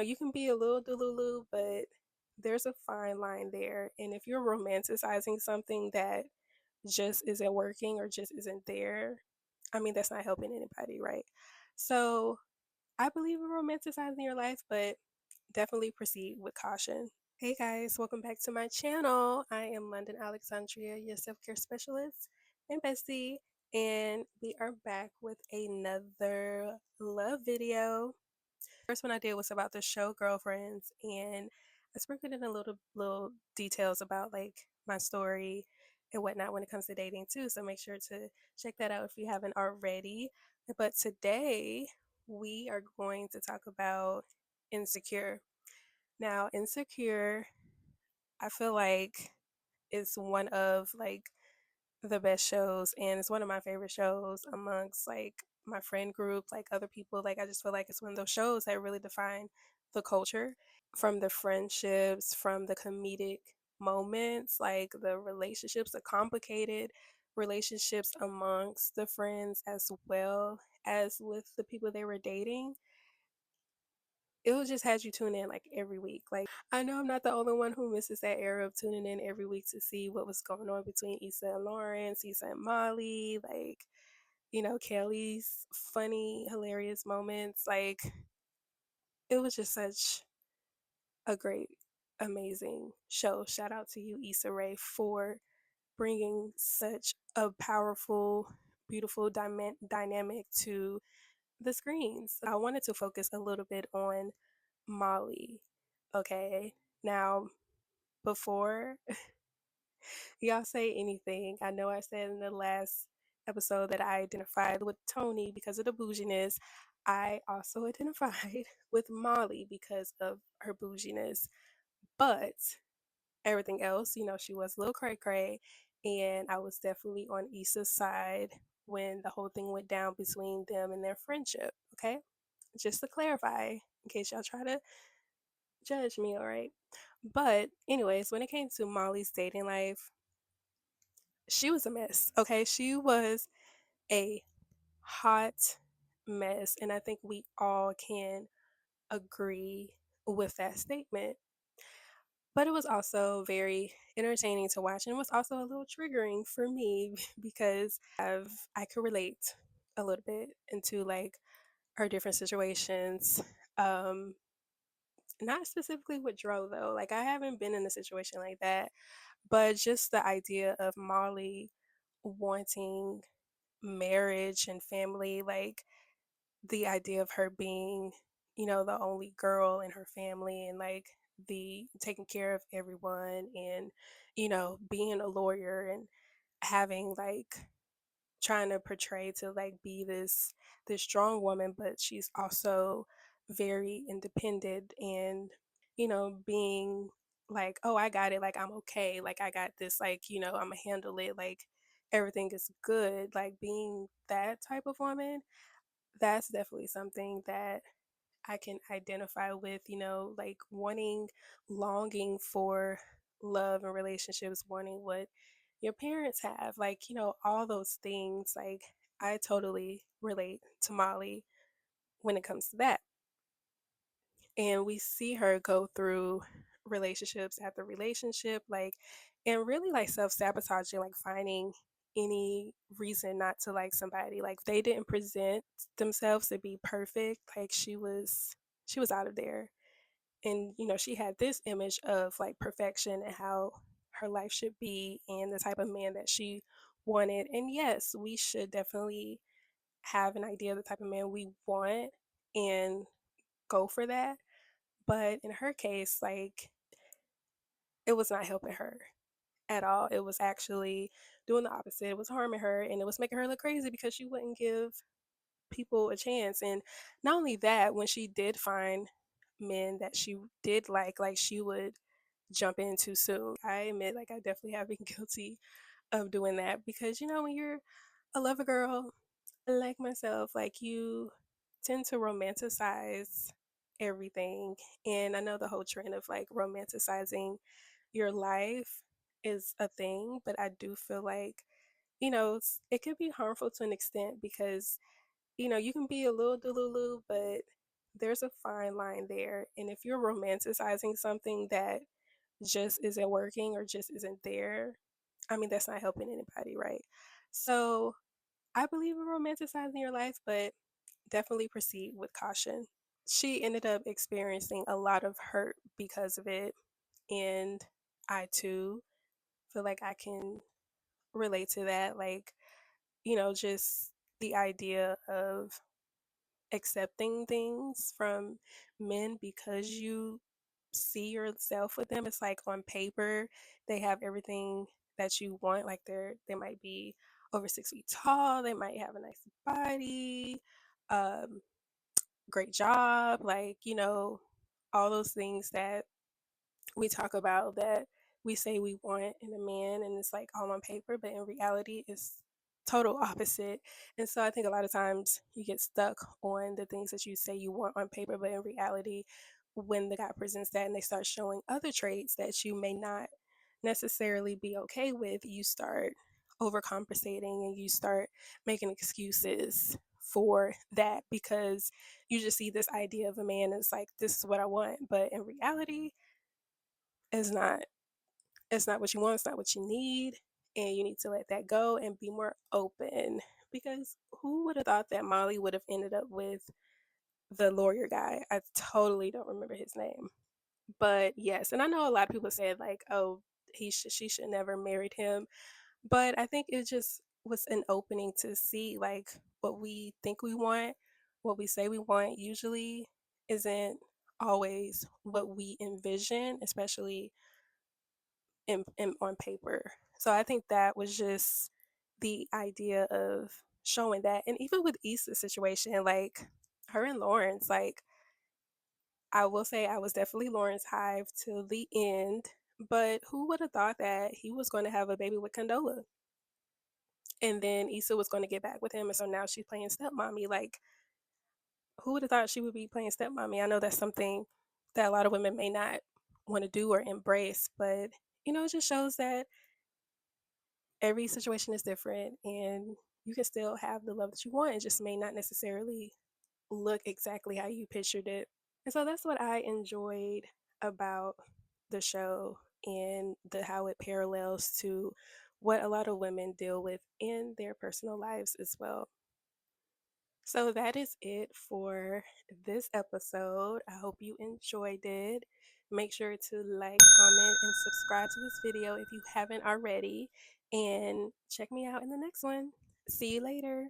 you can be a little delulu, but there's a fine line there. And if you're romanticizing something that just isn't working or just isn't there, I mean, that's not helping anybody, right? So I believe in romanticizing your life, but definitely proceed with caution. Hey guys, welcome back to my channel. I am London Alexandria, your self care specialist and bestie, and we are back with another love video. First one I did was about the show Girlfriends, and I sprinkled in a little details about like my story and whatnot when it comes to dating too. So make sure to check that out if you haven't already. But today we are going to talk about Insecure. Now, Insecure, I feel like it's one of like the best shows, and it's one of my favorite shows amongst like my friend group, like other people. Like I just feel like it's one of those shows that really define the culture, from the friendships, from the comedic moments, like the relationships, the complicated relationships amongst the friends as well as with the people they were dating. It was just had you tune in like every week. Like I know I'm not the only one who misses that era of tuning in every week to see what was going on between Issa and Lawrence, Issa and Molly, like, Kelly's funny, hilarious moments. Like it was just such a great, amazing show. Shout out to you, Issa Rae, for bringing such a powerful, beautiful dynamic to the screens. I wanted to focus a little bit on Molly. Okay. Now, before y'all say anything, I know I said in the last episode that I identified with Tony because of the bouginess. I also identified with Molly because of her bouginess. But everything else, she was a little cray cray. And I was definitely on Issa's side when the whole thing went down between them and their friendship. Okay. Just to clarify, in case y'all try to judge me, all right? But, anyways, when it came to Molly's dating life, she was a mess, okay? She was a hot mess. And I think we all can agree with that statement. But it was also very entertaining to watch, and it was also a little triggering for me because I could relate a little bit into like her different situations. Um, Not specifically with Dro though. Like I haven't been in a situation like that, but just the idea of Molly wanting marriage and family, like the idea of her being, the only girl in her family and like the taking care of everyone and, being a lawyer and having like trying to portray to like be this strong woman, but she's also very independent and being like, oh, I got it, like I'm okay, like I got this, like I'm gonna handle it, like everything is good, like being that type of woman. That's definitely something that I can identify with, like wanting, longing for love and relationships, wanting what your parents have, like, all those things. Like, I totally relate to Molly when it comes to that. And we see her go through relationships after relationship, like, and really like self sabotaging, like finding any reason not to like somebody. Like, they didn't present themselves to be perfect. Like, she was out of there. And, she had this image of like perfection and how her life should be and the type of man that she wanted. And yes, we should definitely have an idea of the type of man we want and go for that. But in her case, like, it was not helping her at all. It was actually doing the opposite. It was harming her and it was making her look crazy because she wouldn't give people a chance. And not only that, when she did find men that she did like she would jump in too soon. I admit, like, I definitely have been guilty of doing that because, when you're a lover girl like myself, like, you tend to romanticize everything. And I know the whole trend of like romanticizing your life is a thing, but I do feel like, it could be harmful to an extent because, you can be a little delulu, but there's a fine line there. And if you're romanticizing something that just isn't working or just isn't there, I mean, that's not helping anybody, right? So I believe in romanticizing your life, but definitely proceed with caution. She ended up experiencing a lot of hurt because of it. And I too feel like I can relate to that. Like, just the idea of accepting things from men because you see yourself with them. It's like on paper, they have everything that you want. Like they might be over 6 feet tall, they might have a nice body, um, great job, like, all those things that we talk about that we say we want in a man, and it's like all on paper, but in reality it's total opposite. And so I think a lot of times you get stuck on the things that you say you want on paper, but in reality, when the guy presents that and they start showing other traits that you may not necessarily be okay with, you start overcompensating and you start making excuses for that because you just see this idea of a man as like, this is what I want, but in reality it's not. It's not what you want, it's not what you need, and you need to let that go and be more open. Because who would have thought that Molly would have ended up with the lawyer guy? I totally don't remember his name. But yes, and I know a lot of people said like, "Oh, she should never married him." But I think it just was an opening to see like what we think we want, what we say we want usually isn't always what we envision, especially on paper. So I think that was just the idea of showing that. And even with Issa's situation, like her and Lawrence, like I will say I was definitely Lawrence Hive till the end. But who would have thought that he was going to have a baby with Condola? And then Issa was going to get back with him. And so now she's playing stepmommy. Like, who would have thought she would be playing stepmommy? I know that's something that a lot of women may not want to do or embrace, but it just shows that every situation is different and you can still have the love that you want. It just may not necessarily look exactly how you pictured it. And so that's what I enjoyed about the show and the how it parallels to what a lot of women deal with in their personal lives as well. So that is it for this episode. I hope you enjoyed it. Make sure to like, comment, and subscribe to this video if you haven't already. And check me out in the next one. See you later.